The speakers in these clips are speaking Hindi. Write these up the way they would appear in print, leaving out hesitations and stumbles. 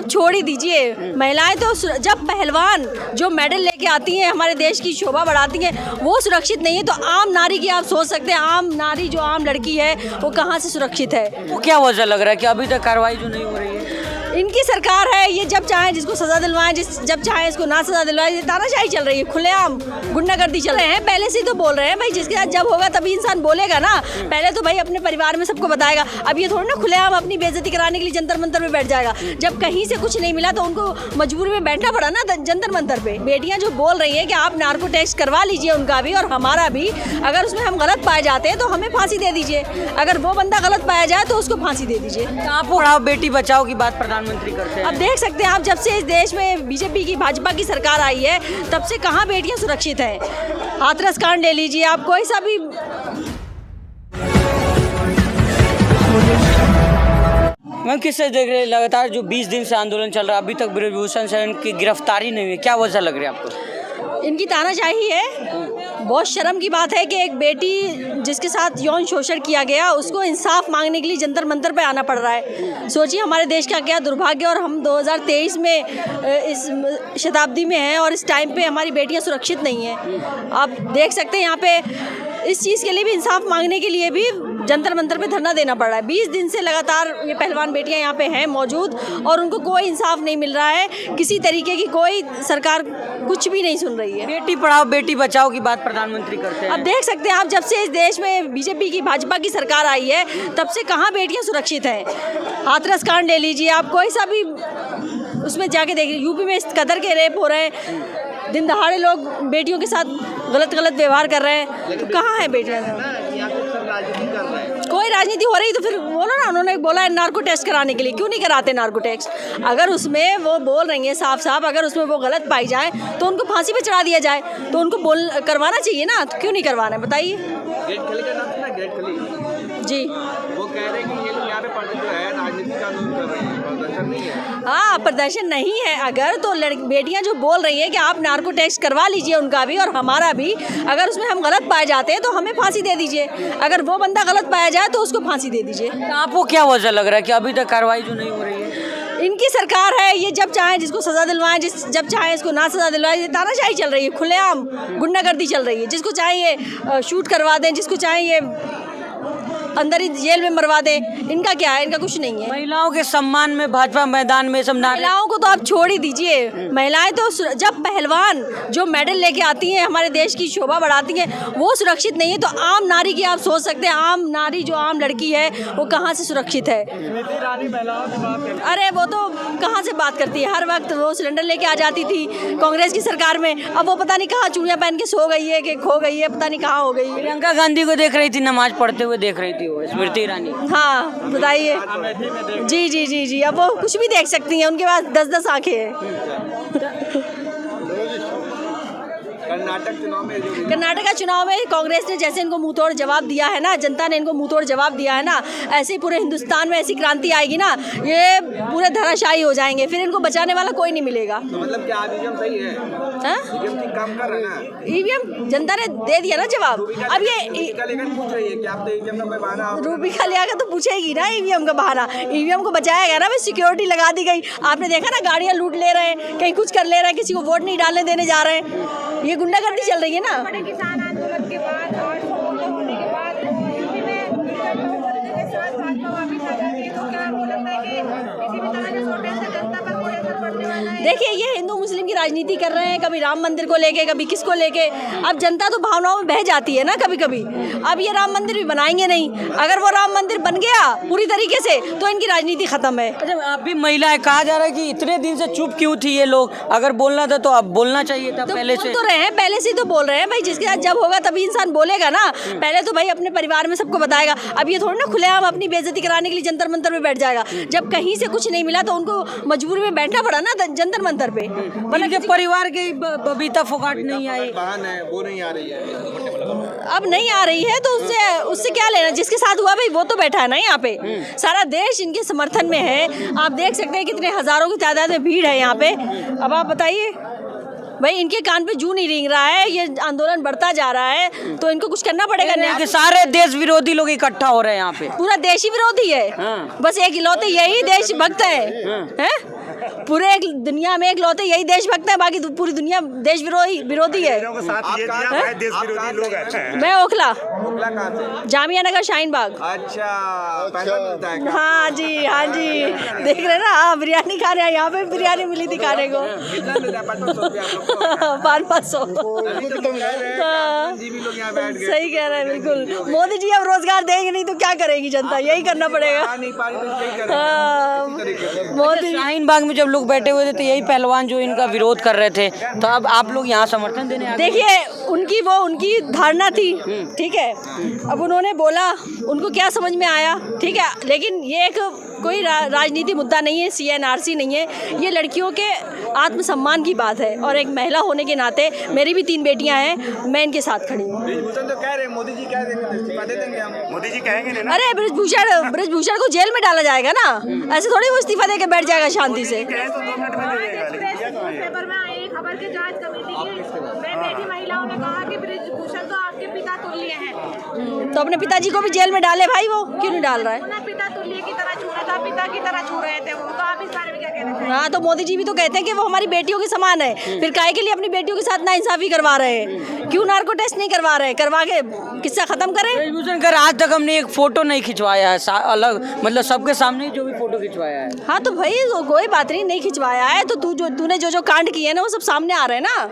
आप छोड़ ही दीजिए। महिलाएं तो जब पहलवान जो मेडल लेके आती हैं, हमारे देश की शोभा बढ़ाती हैं, वो सुरक्षित नहीं है तो आम नारी की आप सोच सकते हैं, आम नारी जो आम लड़की है वो कहाँ से सुरक्षित है। वो क्या वजह लग रहा है कि अभी तक कार्रवाई जो नहीं हो रही है? इनकी सरकार है, ये जब चाहे जिसको सजा दिलवाएं, जब चाहे इसको ना सजा दिलवाएं। ये तानाशाही चल रही है, खुलेआम गुंडागर्दी चल रहे हैं। पहले से ही तो बोल रहे हैं भाई, जिसके साथ जब होगा तभी इंसान बोलेगा ना। पहले तो भाई अपने परिवार में सबको बताएगा। अब ये थोड़ी ना खुलेआम अपनी बेइज्जती कराने के लिए जंतर मंतर पे बैठ जाएगा। जब कहीं से कुछ नहीं मिला तो उनको मजबूरी में बैठना पड़ा ना जंतर मंतर पे। बेटियां जो बोल रही हैं कि आप नार्को टेस्ट करवा लीजिए उनका भी और हमारा भी, अगर उसमें हम गलत पाए जाते हैं तो हमें फांसी दे दीजिए। अगर वो बंदा गलत पाया जाए तो उसको फांसी दे दीजिए। आप पढ़ाओ बेटी बचाओ की बात प्रधानमंत्री करते हैं। अब देख सकते हैं आप, जब से इस देश में बीजेपी की भाजपा की सरकार आई है तब से कहाँ बेटियां सुरक्षित हैं। हाथरस कांड ले लीजिए आप, कोई सा भी। मैम किससे देख रहे हैं लगातार जो 20 दिन से आंदोलन चल रहा है, अभी तक ब्रजभूषण शरण की गिरफ्तारी नहीं हुई, क्या वजह लग रही है आपको? इनकी तानाशाही है। बहुत शर्म की बात है कि एक बेटी जिसके साथ यौन शोषण किया गया उसको इंसाफ मांगने के लिए जंतर मंतर पे आना पड़ रहा है। सोचिए हमारे देश का क्या दुर्भाग्य, और हम 2023 में इस शताब्दी में हैं और इस टाइम पे हमारी बेटियां सुरक्षित नहीं हैं। आप देख सकते हैं यहाँ पे इस चीज़ के लिए भी, इंसाफ मांगने के लिए भी जंतर मंतर पे धरना देना पड़ रहा है। 20 दिन से लगातार ये पहलवान बेटियां यहाँ पे हैं मौजूद और उनको कोई इंसाफ नहीं मिल रहा है। किसी तरीके की कोई सरकार कुछ भी नहीं सुन रही है। बेटी पढ़ाओ बेटी बचाओ की बात प्रधानमंत्री करते हैं। अब देख सकते हैं आप, जब से इस देश में बीजेपी की भाजपा की सरकार आई है तब से कहाँ बेटियां सुरक्षित हैं। हाथरस कांड ले लीजिए आप, कोई सा भी उसमें जाके देखिए। यूपी में इस कदर के रेप हो रहे हैं, दिन दहाड़े लोग बेटियों के साथ गलत व्यवहार कर रहे हैं, तो कहाँ है बेटियां? कोई राजनीति हो रही तो फिर बोलो ना, उन्होंने बोला है नार्को टेस्ट कराने के लिए, क्यों नहीं कराते नार्को टेस्ट? अगर उसमें वो बोल रही है साफ साफ, अगर उसमें वो गलत पाई जाए तो उनको फांसी पे चढ़ा दिया जाए। तो उनको करवाना चाहिए ना, तो क्यों नहीं करवाना है बताइए? गेट खली का नाम सुना, गेट खली जी, वो कह रहे हैं कि ये लोग यहाँ पे जो है राजनीति का आंदोलन कर रहे हैं, प्रदर्शन नहीं है। हाँ, प्रदर्शन नहीं है अगर तो बेटियां जो बोल रही हैं कि आप नार्को टेस्ट करवा लीजिए उनका भी और हमारा भी, अगर उसमें हम गलत पाए जाते हैं तो हमें फांसी दे दीजिए। अगर वो बंदा गलत पाया जाए तो उसको फांसी दे दीजिए। आपको क्या वजह लग रहा है कि अभी तक कार्रवाई जो नहीं हो रही है? इनकी सरकार है, ये जब चाहे जिसको सजा दिलवाएं, जब चाहे इसको ना सजा दिलवाएं। ये तानाशाही चल रही है, खुलेआम गुंडागर्दी चल रही है। जिसको चाहे ये शूट करवा दें, जिसको चाहे ये अंदर ही जेल में मरवा दें। इनका क्या है? इनका कुछ नहीं है। महिलाओं के सम्मान में भाजपा मैदान में सब नारे। महिलाओं को तो आप छोड़ ही दीजिए। महिलाएं तो जब पहलवान जो मेडल लेके आती हैं, हमारे देश की शोभा बढ़ाती हैं, वो सुरक्षित नहीं है तो आम नारी की आप सोच सकते हैं, आम नारी जो आम लड़की है वो कहाँ से सुरक्षित है। अरे वो तो कहाँ से बात करती है, हर वक्त वो सिलेंडर लेके आ जाती थी कांग्रेस की सरकार में। अब वो पता नहीं कहाँ चूड़ियाँ पहन के सो गई है कि खो गई है, पता नहीं कहाँ हो गई। प्रियंका गांधी को देख रही थी, नमाज पढ़ते हुए देख रही थी वो, स्मृति ईरानी। हाँ बताइए। जी जी जी जी, अब वो कुछ भी देख सकती हैं, उनके पास 10-10 आंखें हैं। कर्नाटक का चुनाव में कांग्रेस ने जैसे इनको मुंहतोड़ जवाब दिया है ना, जनता ने इनको मुंहतोड़ जवाब दिया है ना, ऐसे ही पूरे हिंदुस्तान में ऐसी क्रांति आएगी ना, ये पूरे धराशायी हो जाएंगे, फिर इनको बचाने वाला कोई नहीं मिलेगा। तो मतलब क्या ईवीएम सही है? ईवीएम ठीक काम कर रहा है ना? ईवीएम जनता ने दे दिया ना जवाब। अब ये पूछ रही है कि आप तो ईवीएम का कोई बहाना, रूबिका लिया का तो पूछेगी ना ईवीएम का बहाना। ईवीएम को बचाया गया ना, भाई सिक्योरिटी लगा दी गई। आपने देखा ना, गाड़ियां लूट ले रहे हैं, कहीं कुछ कर ले रहे हैं, किसी को वोट नहीं डालने देने जा रहे हैं। ये गुंडागर्दी चल रही है ना। बड़े किसान आंदोलन के बाद और होने के बाद यूपी में वापस आ जाती है, तो क्या आपको लगता है कि किसी भी तरह के छोटे से जनता पर कोई असर पड़ने वाला है? देखिए, ये हिंदू मुस्लिम की राजनीति कर रहे हैं, कभी राम मंदिर को लेके, कभी किसको लेके। अब जनता तो भावनाओं में बह जाती है ना कभी कभी। अब ये राम मंदिर भी बनाएंगे नहीं, अगर वो राम मंदिर बन गया पूरी तरीके से तो इनकी राजनीति खत्म है। अच्छा, अभी महिलाएं, कहा जा रहा है कि इतने दिन से चुप क्यों थी ये लोग? अगर बोलना था तो अब बोलना चाहिए था, तो पहले बोल से तो रहे हैं, पहले से ही तो बोल रहे हैं भाई। जिसके साथ जब होगा तभी इंसान बोलेगा ना। पहले तो भाई अपने परिवार में सबको बताएगा। अब ये थोड़ी ना खुलेआम अपनी बेइज्जती कराने के लिए जंतर मंतर पे बैठ जाएगा। जब कहीं से कुछ नहीं मिला तो उनको मजबूरी में बैठना पड़ा ना जंतर मंतर पे। उनके परिवार के बबीता फोगाट नहीं आई, बहन है वो नहीं आ रही है, अब नहीं आ रही है तो उससे क्या लेना? जिसके साथ हुआ भाई वो तो बैठा है ना यहाँ पे। सारा देश इनके समर्थन में है। आप देख सकते हैं कितने हजारों की तादाद में भीड़ है यहाँ पे। अब आप बताइए। भाई इनके कान पे जू नहीं रेंग रहा है, ये आंदोलन बढ़ता जा रहा है तो इनको कुछ करना पड़ेगा। कि सारे देश विरोधी लोग इकट्ठा हो रहे हैं यहाँ पे, पूरा देश ही विरोधी है। हाँ। बस एक इलौते यही देशभक्त है, हैं? पूरे एक दुनिया में इकलौते यही देशभक्त है, बाकी पूरी दुनिया देश विरोधी है। मैं ओखला कहाँ से? जामिया नगर शाहीन बाग। अच्छा, पैसा मिलता है क्या? हाँ जी, हाँ जी, देख रहे हैं ना, हाँ, बिरयानी खा रहे हैं, यहाँ पे बिरयानी मिली थी खाने को। कितना मिलता है? 500 रुपया आप लोग को? 500। तभी तो कह रहे हैं हाँ। जी भी लोग यहाँ बैठ गए। सही कह रहे हैं, बिल्कुल। मोदी जी अब रोजगार देंगे नहीं तो क्या करेगी जनता, यही करना पड़ेगा। आ नहीं पा रही तो यही करेंगे। हाँ, इसी तरीके से। मोदी शाहीन बाग में जब लोग बैठे हुए थे तो यही पहलवान जो इनका विरोध कर रहे थे, तो अब आप लोग यहाँ समर्थन देने आ गए। देखिए उनकी धारणा थी, ठीक है, अब उन्होंने बोला, उनको क्या समझ में आया, ठीक है, लेकिन ये एक कोई राजनीति मुद्दा नहीं है, CNRC नहीं है, ये लड़कियों के आत्मसम्मान की बात है और एक महिला होने के नाते मेरी भी 3 बेटियां हैं, मैं इनके साथ खड़ी हूँ। ब्रिजभूषण तो कह रहे हैं मोदी जी कह देंगे, इस्तीफा दे देंगे हम। मोदी जी कहेंगे ना। अरे ब्रिजभूषण को जेल में डाला जाएगा ना, ऐसे थोड़ी वो इस्तीफा देके बैठ जाएगा शांति से। पेपर में आई खबर की जांच कमेटी की में बैठी महिलाओं ने कहा कि ब्रिजभूषण तो आपके पिता तुल्य हैं। तो अपने पिताजी को भी जेल में डाले भाई, वो क्यों नहीं डाल रहा है? उन्हें पिता तुल्य की तरह छू रहा था, पिता की तरह छू रहे थे वो, तो आप इस बारे में क्या कहना चाहेंगे? हाँ, तो मोदी जी भी तो कहते हैं कि वो हमारी बेटियों के समान है, फिर काहे के लिए अपनी बेटियों के साथ नाइंसाफी करवा रहे हैं? क्यों नार्को टेस्ट नहीं करवा रहे? करवा के किस्सा खत्म करें। ब्रिजभूषण कर आज तक हमने एक फोटो नहीं खिंचवाया है, अलग मतलब सबके सामने ही जो भी फोटो खिंचवाया है। हाँ तो भाई कोई बात नहीं खिंचवाया है तो तूने जो कांड किए ना वो सब सामने आ रहे हैं ना,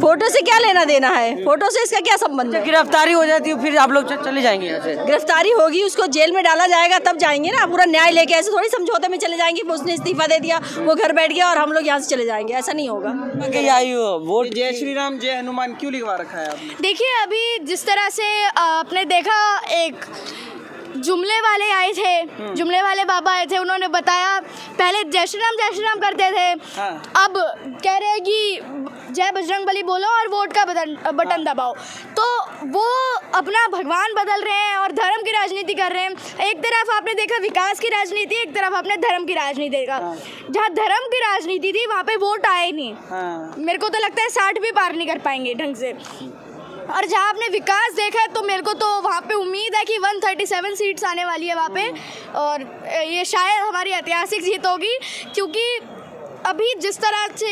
फोटो से क्या लेना देना है, फोटो से इसका क्या संबंध है? गिरफ्तारी हो जाती है फिर आप लोग चले जाएंगे यहाँ से? गिरफ्तारी होगी, उसको जेल में डाला जाएगा तब जाएंगे ना, पूरा न्याय लेके। ऐसे थोड़ी समझौते में चले जाएंगे, उसने इस्तीफा दे दिया, वो घर बैठ गया और हम लोग यहाँ से चले जाएंगे, ऐसा नहीं होगा। वोट जय श्री राम जय हनुमान क्यों लिखवा रखा है आपने? देखिए अभी जिस तरह से आपने देखा, एक जुमले वाले आए थे, जुमले वाले बाबा आए थे, उन्होंने बताया पहले जय श्री राम करते थे, अब कह रहे हैं कि जय बजरंगबली बोलो और वोट का बटन दबाओ। तो वो अपना भगवान बदल रहे हैं और धर्म की राजनीति कर रहे हैं। एक तरफ आपने देखा विकास की राजनीति, एक तरफ आपने धर्म की राजनीति देखा। जहाँ धर्म की राजनीति थी वहाँ पे वोट आए नहीं। मेरे को तो लगता है 60 भी पार नहीं कर पाएंगे ढंग से। और जहाँ आपने विकास देखा है तो मेरे को तो वहाँ पे उम्मीद है कि 137 सीट्स आने वाली है वहाँ पे, और ये शायद हमारी ऐतिहासिक जीत होगी, क्योंकि अभी जिस तरह से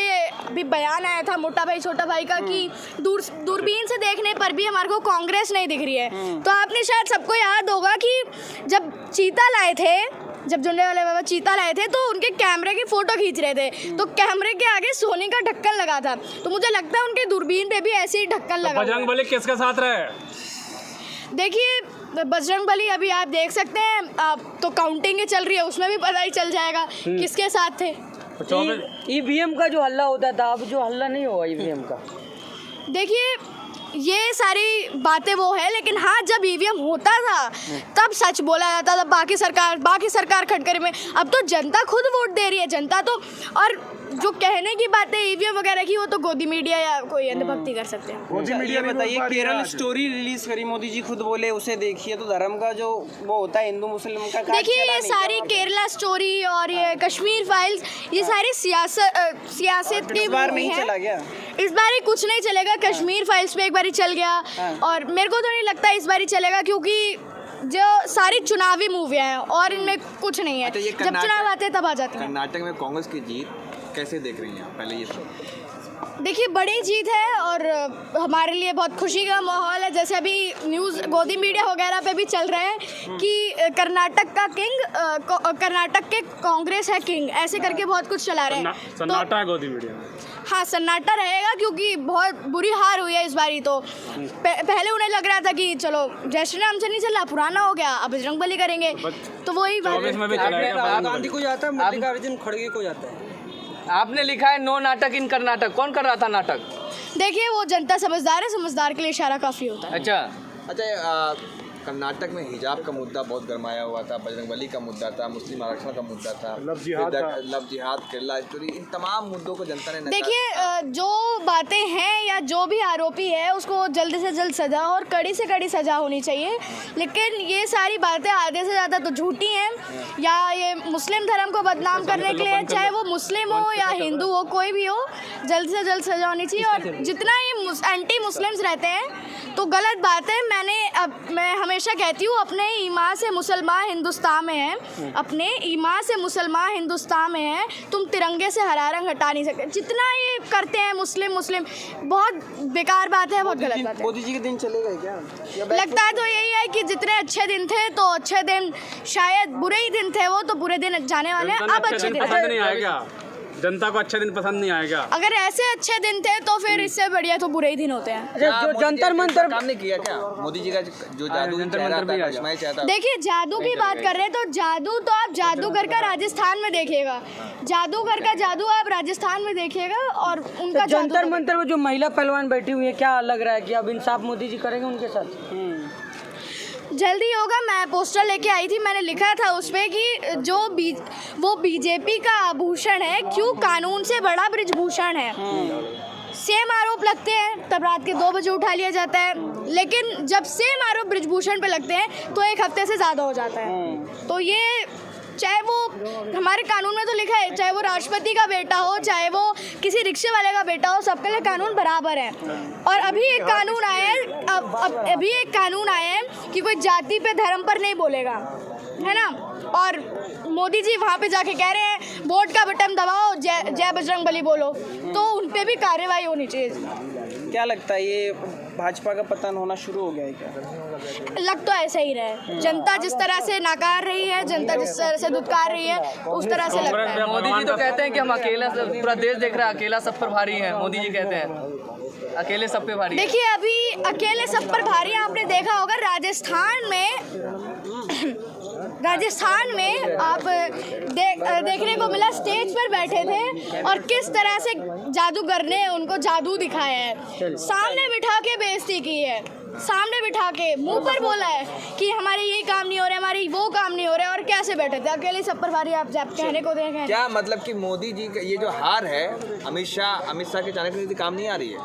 अभी बयान आया था मोटा भाई छोटा भाई का कि दूरबीन से देखने पर भी हमारे को कांग्रेस नहीं दिख रही है। तो आपने शायद सबको याद होगा कि जब चीता लाए थे, जब जुमले वाले बाबा चीता लाए थे तो उनके कैमरे की फोटो खींच रहे थे, तो कैमरे के आगे सोने का ढक्कन लगा था, तो मुझे लगता है उनके दूरबीन पे भी ऐसे ही ढक्कन लगा। बजरंगबली किसके साथ रहे? देखिए बजरंगबली अभी आप देख सकते हैं, आप तो काउंटिंग चल रही है, उसमें भी पता ही चल जाएगा किसके साथ थे। ईवीएम का जो हल्ला होता था, अब जो हल्ला नहीं हुआ ईवीएम का। देखिए ये सारी बातें वो है, लेकिन हाँ जब ईवीएम होता था तब सच बोला जाता था। बाकी सरकार खटकरे में, अब तो जनता खुद वोट दे रही है। जनता तो, और जो कहने की बातें ईवीएम वगैरह की, वो तो गोदी मीडिया या कोई अंधभक्ति कर सकते हैं। मोदी मीडिया बताइए, केरल स्टोरी रिलीज करी मोदी जी, खुद बोले उसे देखिए, तो धर्म का जो वो होता है हिंदू मुस्लिम का, देखिए ये सारी केरला स्टोरी और ये कश्मीर फाइल्स, ये सारी सियासत की बार नहीं चला गया। इस बार कुछ नहीं चलेगा। कश्मीर फाइल्स पे एक बारी चल गया, और मेरे को तो नहीं लगता इस बारी चलेगा, क्योंकि जो सारी चुनावी मूवियाँ हैं और इनमें कुछ नहीं है। जब चुनाव आते हैं तब आ जाती है। कर्नाटक में कांग्रेस की जीत कैसे देख रही हैं आप? पहले ये देखिए बड़ी जीत है और हमारे लिए बहुत खुशी का माहौल है। जैसे अभी न्यूज़ गोदी मीडिया वगैरह पे भी चल रहा है कि कर्नाटक का किंग, कर्नाटक के कांग्रेस है किंग, ऐसे करके बहुत कुछ चला रहे हैं। सन्नाटा है गोदी मीडिया में। हाँ सन्नाटा रहेगा, क्योंकि बहुत बुरी हार हुई है इस बारी। तो पहले उन्हें लग रहा था कि चलो जय श्री राम से नहीं चला, पुराना हो गया, अब बजरंगबली करेंगे, तो वही गांधी को जाता है, मल्लिकार्जुन खड़गे को जाता है। आपने लिखा है नो नाटक इन कर्नाटक, कौन कर रहा था नाटक? देखिए वो जनता समझदार है, समझदार के लिए इशारा काफ़ी होता है। अच्छा, कर्नाटक में हिजाब का मुद्दा बहुत गरमाया हुआ था, बजरंगबली का मुद्दा था, मुस्लिम आरक्षण का मुद्दा था, लव जिहाद, केरला स्टोरी, इन तमाम मुद्दों को जनता ने देखिए जो बातें हैं या जो भी आरोपी है उसको जल्द से जल्द सजा और कड़ी से कड़ी सजा होनी चाहिए, लेकिन ये सारी बातें आधे से ज़्यादा तो झूठी हैं या ये मुस्लिम धर्म को बदनाम करने के लिए, चाहे वो मुस्लिम हो या हिंदू हो, कोई भी हो, जल्द से जल्द सजा होनी चाहिए। और जितना ये एंटी मुस्लिम्स रहते हैं तो गलत बात है। मैं हमेशा कहती हूँ अपने ईमान से मुसलमान हिंदुस्तान में है, अपने ईमान से मुसलमान हिंदुस्तान में है, तुम तिरंगे से हरा रंग हटा नहीं सकते। जितना ये करते हैं मुस्लिम बहुत बेकार बात है, बहुत गलत बात है। मोदी जी के दिन चले गए क्या? लगता तो यही है कि जितने अच्छे दिन थे तो अच्छे दिन, शायद बुरे ही दिन थे वो तो बुरे दिन जाने वाले हैं, अब अच्छे दिन पसंद नहीं आएगा, जनता को अच्छे दिन पसंद नहीं आएगा। अगर ऐसे अच्छे दिन थे तो फिर इससे बढ़िया तो बुरे ही दिन होते हैं। जो जंतर मंतर काम नहीं किया क्या मोदी जी का जो जादू चाहता? देखिए जादू की बात कर रहे हैं तो जादू तो आप जादूगर का राजस्थान में देखिएगा, जादूगर का जादू आप राजस्थान में देखिएगा और उनका जंतर मंतर में जो महिला पहलवान बैठी हुई है, क्या लग रहा है कि अब इंसाफ मोदी जी करेंगे उनके साथ? जल्दी होगा। मैं पोस्टर लेके आई थी, मैंने लिखा था उस पर कि वो बीजेपी का आभूषण है, क्यों कानून से बड़ा ब्रिजभूषण है। सेम आरोप लगते हैं तब रात के 2 बजे उठा लिया जाता है, लेकिन जब सेम आरोप ब्रिजभूषण पे लगते हैं तो 1 हफ्ते से ज़्यादा हो जाता है। तो ये चाहे वो हमारे कानून में तो लिखा है, चाहे वो राष्ट्रपति का बेटा हो, चाहे वो किसी रिक्शे वाले का बेटा हो, सबके लिए कानून बराबर है। और अभी एक कानून आया है, अभी एक कानून आया है कि कोई जाति पे धर्म पर नहीं बोलेगा, है ना। और मोदी जी वहाँ पे जाके कह रहे हैं वोट का बटन दबाओ, जय बजरंगबली बोलो, तो उन पे भी कार्रवाई होनी चाहिए। क्या लगता है ये भाजपा का पतन होना शुरू हो गया है क्या? लग तो ऐसा ही रहा है, जनता जिस तरह से नाकार रही है, जनता जिस तरह से दुत्कार रही है, उस तरह से लगता है। मोदी जी तो कहते हैं कि हम अकेला, पूरा देश देख रहा है, अकेला सब पर भारी है। मोदी जी कहते हैं अकेले सब पे भारी। देखिए अभी अकेले सब पर भारी आपने देखा होगा राजस्थान में आप देखने को मिला, स्टेज पर बैठे थे और किस तरह से जादूगर ने उनको जादू दिखाया है, सामने बिठा के बेइज्जती की है, सामने बिठा के मुंह पर बोला है कि हमारे ये काम नहीं हो रहे, हमारे वो काम नहीं हो रहे, और कैसे बैठे थे अकेले सब पर भारी। आप कहने को देखें क्या मतलब कि मोदी जी का ये जो हार है, अमित शाह की चाणक्य नीति काम नहीं आ रही है?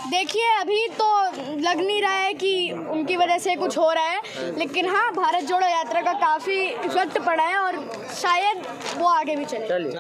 देखिए अभी तो लग नहीं रहा है कि उनकी वजह से कुछ हो रहा है, लेकिन हाँ भारत जोड़ो यात्रा का काफ़ी इफेक्ट पड़ा है और शायद वो आगे भी चले।